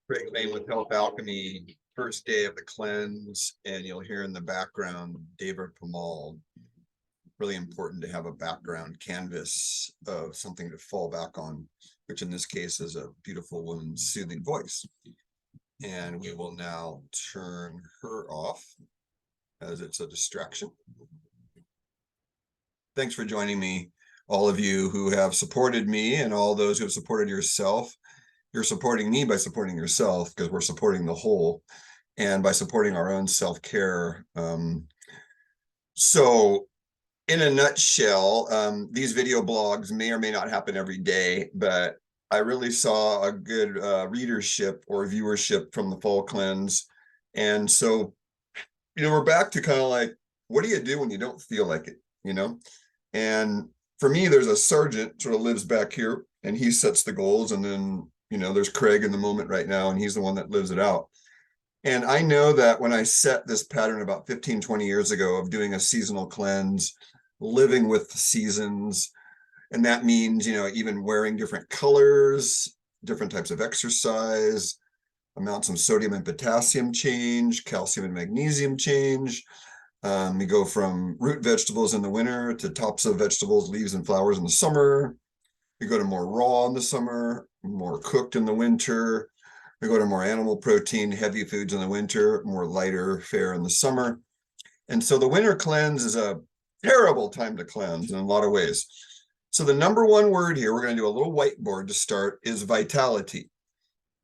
Craig Lane with Health Alkemy, first day of the cleanse, and you'll hear in the background David Pamal. Really important to have a background canvas of something to fall back on, which in this case is a beautiful woman's soothing voice. And we will now turn her off as it's a distraction. Thanks for joining me, all of you who have supported me and all those who have supported yourself. You're supporting me by supporting yourself because we're supporting the whole and by supporting our own self-care. So in a nutshell, these video blogs may or may not happen every day, but I really saw a good readership or viewership from the fall cleanse. And so, we're back to kind of like, what do you do when you don't feel like it, And for me, there's a sergeant sort of lives back here and he sets the goals, and then there's Craig in the moment right now, and he's the one that lives it out. And I know that when I set this pattern about 15, 20 years ago of doing a seasonal cleanse, living with the seasons, and that means, even wearing different colors, different types of exercise, amounts of sodium and potassium change, calcium and magnesium change. We go from root vegetables in the winter to tops of vegetables, leaves and flowers in the summer. We go to more raw in the summer, more cooked in the winter. We go to more animal protein, heavy foods in the winter, more lighter fare in the summer. And so the winter cleanse is a terrible time to cleanse in a lot of ways. So the number one word here, we're going to do a little whiteboard to start, is vitality.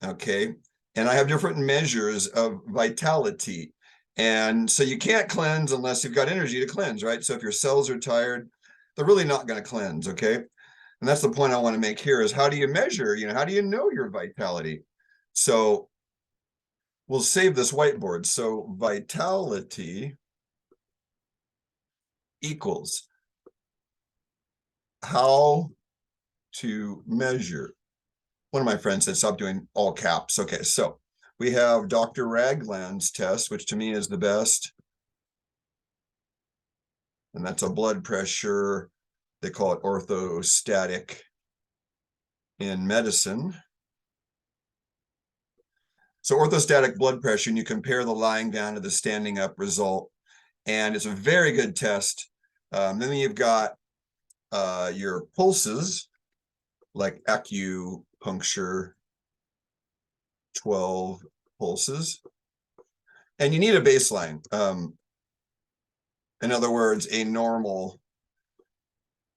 Okay. And I have different measures of vitality. And so you can't cleanse unless you've got energy to cleanse, right? So if your cells are tired, they're really not going to cleanse. Okay. And that's the point I want to make here is how do you measure, how do you know your vitality? So we'll save this whiteboard. So vitality equals how to measure. One of my friends said, stop doing all caps. Okay, so we have Dr. Ragland's test, which to me is the best. And that's a blood pressure. They call it orthostatic in medicine. So orthostatic blood pressure, and you compare the lying down to the standing up result. And it's a very good test. Then you've got your pulses, like acupuncture, 12 pulses. And you need a baseline. In other words, a normal.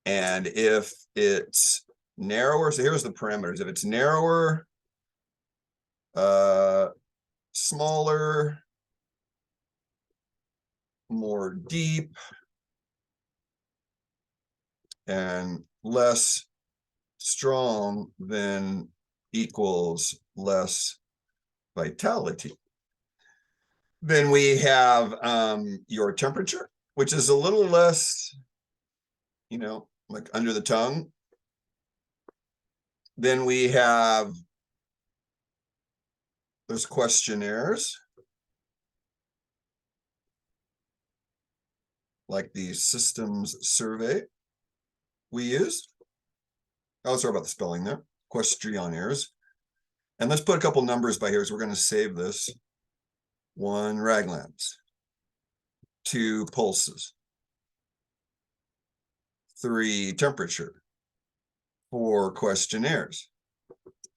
And if it's narrower, so here's the parameters. If it's narrower, smaller, more deep, and less strong, then equals less vitality. Then we have your temperature, which is a little less, like under the tongue. Then we have those questionnaires, like the systems survey we used. Oh, sorry about the spelling there. Questionnaires. And let's put a couple numbers by here, so we're going to save this. 1 Raglands, 2 pulses, 3 temperature, 4 questionnaires,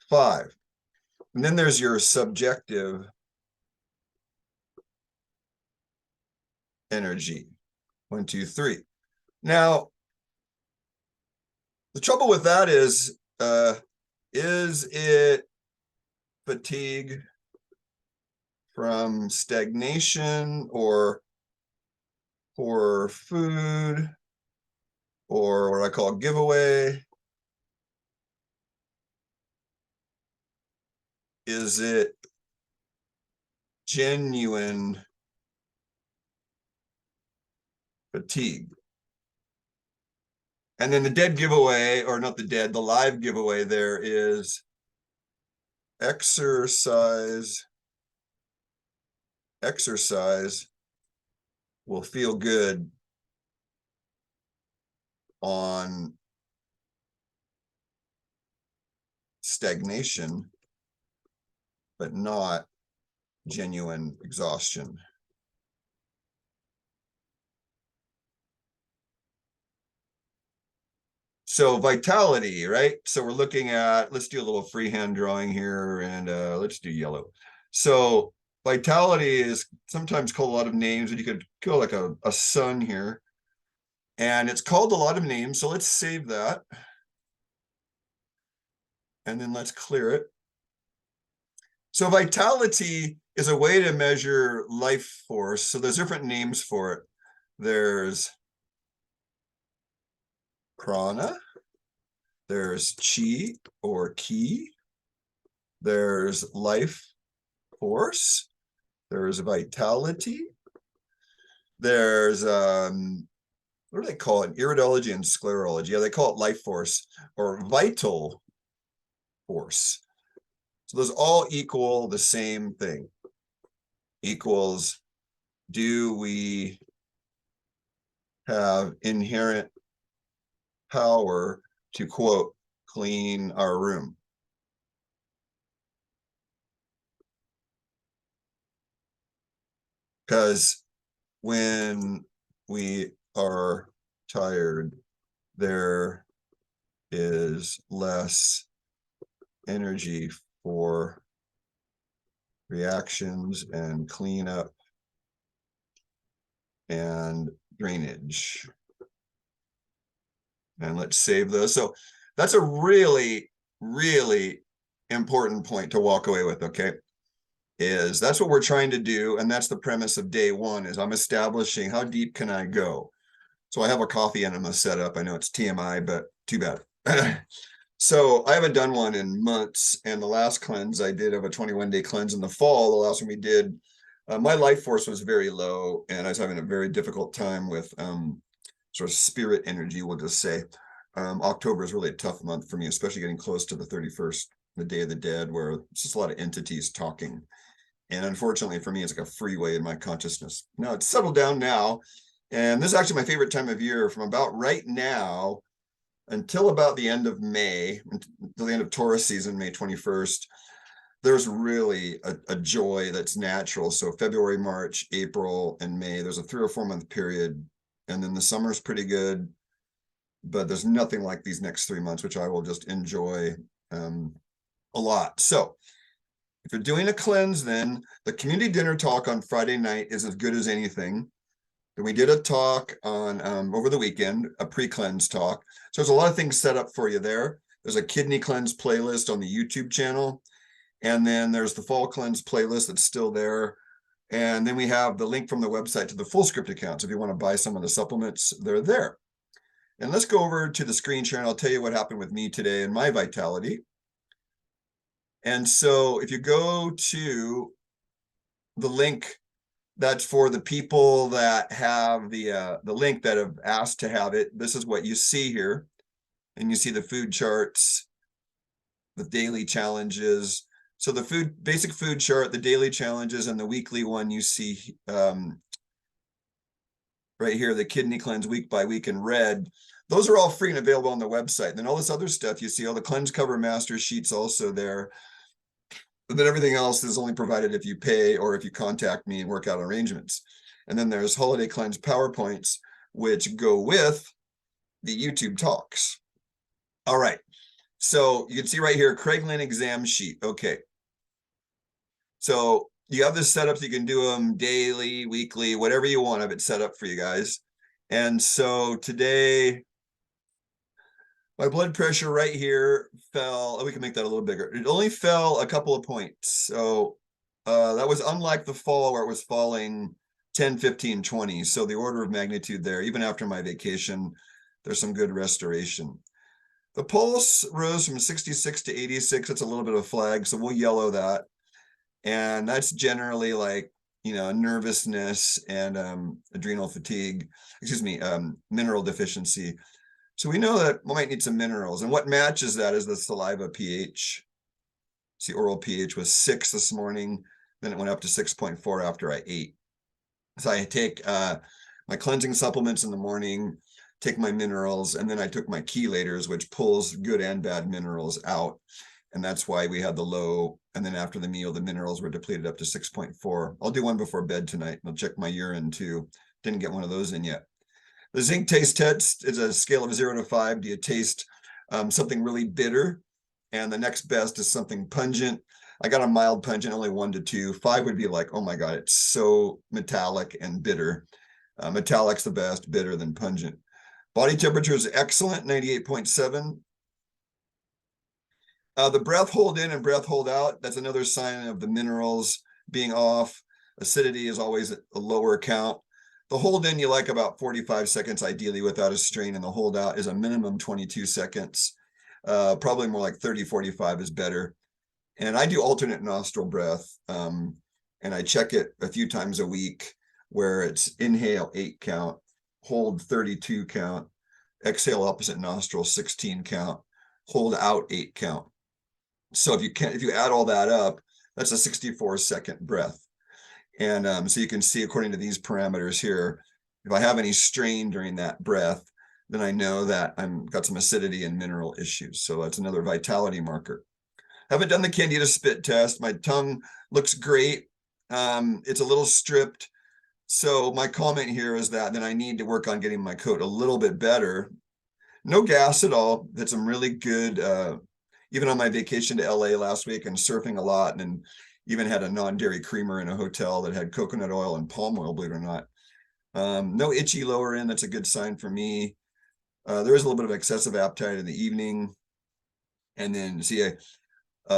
5. And then there's your subjective energy. 1, 2, 3. Now, the trouble with that is it fatigue from stagnation or poor food or what I call giveaway? Is it genuine fatigue? And then the dead giveaway, or not the dead, the live giveaway there is exercise will feel good on stagnation, but not genuine exhaustion. So vitality, right? So we're looking at, let's do a little freehand drawing here, and let's do yellow. So vitality is sometimes called a lot of names, and you could go like a sun here. And it's called a lot of names, so let's save that. And then let's clear it. So vitality is a way to measure life force. So there's different names for it. There's prana, there's chi or ki, there's life force, there's vitality, there's what do they call it? Iridology and sclerology. Yeah, they call it life force or vital force. So those all equal the same thing. Equals, do we have inherent power to, quote, clean our room? Because when we are tired, there is less energy for reactions and cleanup and drainage. And let's save those. So that's a really, really important point to walk away with, okay? Is that's what we're trying to do. And that's the premise of day one, is I'm establishing how deep can I go? So I have a coffee enema set up. I know it's TMI, but too bad. So I haven't done one in months. And the last cleanse I did of a 21-day cleanse in the fall, the last one we did, my life force was very low, and I was having a very difficult time with sort of spirit energy, we'll just say. October is really a tough month for me, especially getting close to the 31st, the Day of the Dead, where it's just a lot of entities talking. And unfortunately for me, it's like a freeway in my consciousness. Now it's settled down now. And this is actually my favorite time of year, from about right now until about the end of May, until the end of Taurus season, May 21st. There's really a joy that's natural. So February, March, April, and May, there's a 3 or 4 month period. And then the summer's pretty good, but there's nothing like these next 3 months, which I will just enjoy a lot. So if you're doing a cleanse, then the community dinner talk on Friday night is as good as anything. Then we did a talk on over the weekend, a pre-cleanse talk. So there's a lot of things set up for you there. There's a kidney cleanse playlist on the YouTube channel. And then there's the fall cleanse playlist that's still there. And then we have the link from the website to the full script account. So if you want to buy some of the supplements, they're there. And let's go over to the screen share, and I'll tell you what happened with me today and my vitality. And so if you go to the link, that's for the people that have the link that have asked to have it. This is what you see here. And you see the food charts, the daily challenges. So the basic food chart, the daily challenges, and the weekly one you see right here, the kidney cleanse week by week in red. Those are all free and available on the website. And then all this other stuff you see, all the cleanse cover master sheets also there. But then everything else is only provided if you pay or if you contact me and work out arrangements. And then there's holiday cleanse PowerPoints, which go with the YouTube talks. All right. So you can see right here, Craig Lynn exam sheet. Okay. So you have this set up so you can do them daily, weekly, whatever you want. I have it set up for you guys. And so today, my blood pressure right here fell. We can make that a little bigger. It only fell a couple of points. So that was unlike the fall where it was falling 10, 15, 20. So the order of magnitude there, even after my vacation, there's some good restoration. The pulse rose from 66 to 86. It's a little bit of a flag, so we'll yellow that. And that's generally like, nervousness and adrenal fatigue, mineral deficiency. So we know that we might need some minerals. And what matches that is the saliva pH. See, oral pH was 6 this morning. Then it went up to 6.4 after I ate. So I take my cleansing supplements in the morning, take my minerals, and then I took my chelators, which pulls good and bad minerals out. And that's why we had the low And then after the meal, the minerals were depleted up to 6.4. I'll do one before bed tonight. I'll check my urine too. Didn't get one of those in yet. The zinc taste test is a scale of 0 to 5. Do you taste something really bitter? And the next best is something pungent. I got a mild pungent, only 1 to 2. 5 would be like, oh my God, it's so metallic and bitter. Metallic's the best, bitter than pungent. Body temperature is excellent, 98.7. The breath hold in and breath hold out, that's another sign of the minerals being off. Acidity is always a lower count. The hold in you like about 45 seconds, ideally without a strain, and the hold out is a minimum 22 seconds. Probably more like 30, 45 is better. And I do alternate nostril breath, and I check it a few times a week where it's inhale 8 count, hold 32 count, exhale opposite nostril 16 count, hold out 8 count. So if you add all that up, that's a 64-second breath. And so you can see, according to these parameters here, if I have any strain during that breath, then I know that I'm got some acidity and mineral issues. So that's another vitality marker. Haven't done the Candida spit test. My tongue looks great. It's a little stripped. So my comment here is that then I need to work on getting my coat a little bit better. No gas at all. Had some really good, even on my vacation to LA last week and surfing a lot, and even had a non-dairy creamer in a hotel that had coconut oil and palm oil, believe it or not. No itchy lower end. That's a good sign for me. There is a little bit of excessive appetite in the evening. And then see,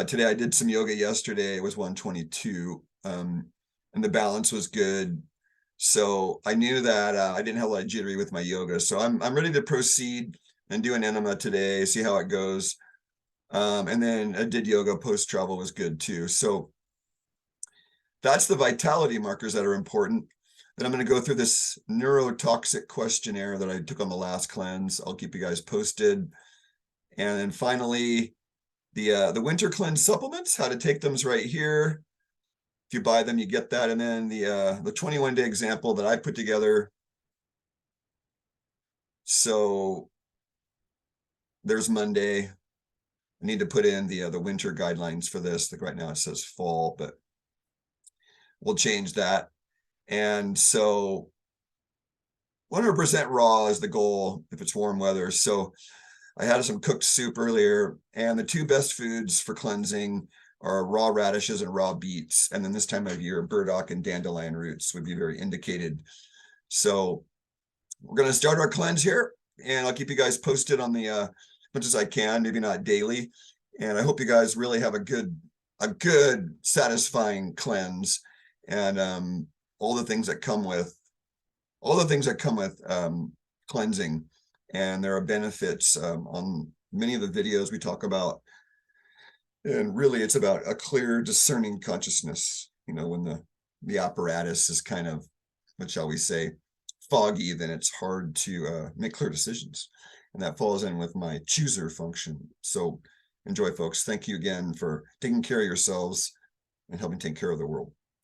today I did some yoga yesterday. It was 122, and the balance was good. So I knew that I didn't have a lot of jittery with my yoga. So I'm ready to proceed and do an enema today, see how it goes. And then I did yoga post-travel, was good too. So that's the vitality markers that are important. Then I'm going to go through this neurotoxic questionnaire that I took on the last cleanse. I'll keep you guys posted. And then finally, the winter cleanse supplements, how to take them is right here. If you buy them, you get that. And then the 21-day example that I put together. So there's Monday. I need to put in the winter guidelines for this. Like right now it says fall, but we'll change that. And so 100% raw is the goal if it's warm weather. So I had some cooked soup earlier, and the 2 best foods for cleansing are raw radishes and raw beets. And then this time of year, burdock and dandelion roots would be very indicated. So we're going to start our cleanse here, and I'll keep you guys posted on the as much as I can, maybe not daily. And I hope you guys really have a good satisfying cleanse, and all the things that come with cleansing. And there are benefits on many of the videos we talk about. And really, it's about a clear, discerning consciousness. You know, when the apparatus is kind of, what shall we say, foggy, then it's hard to make clear decisions. And that falls in with my chooser function. So enjoy, folks. Thank you again for taking care of yourselves and helping take care of the world.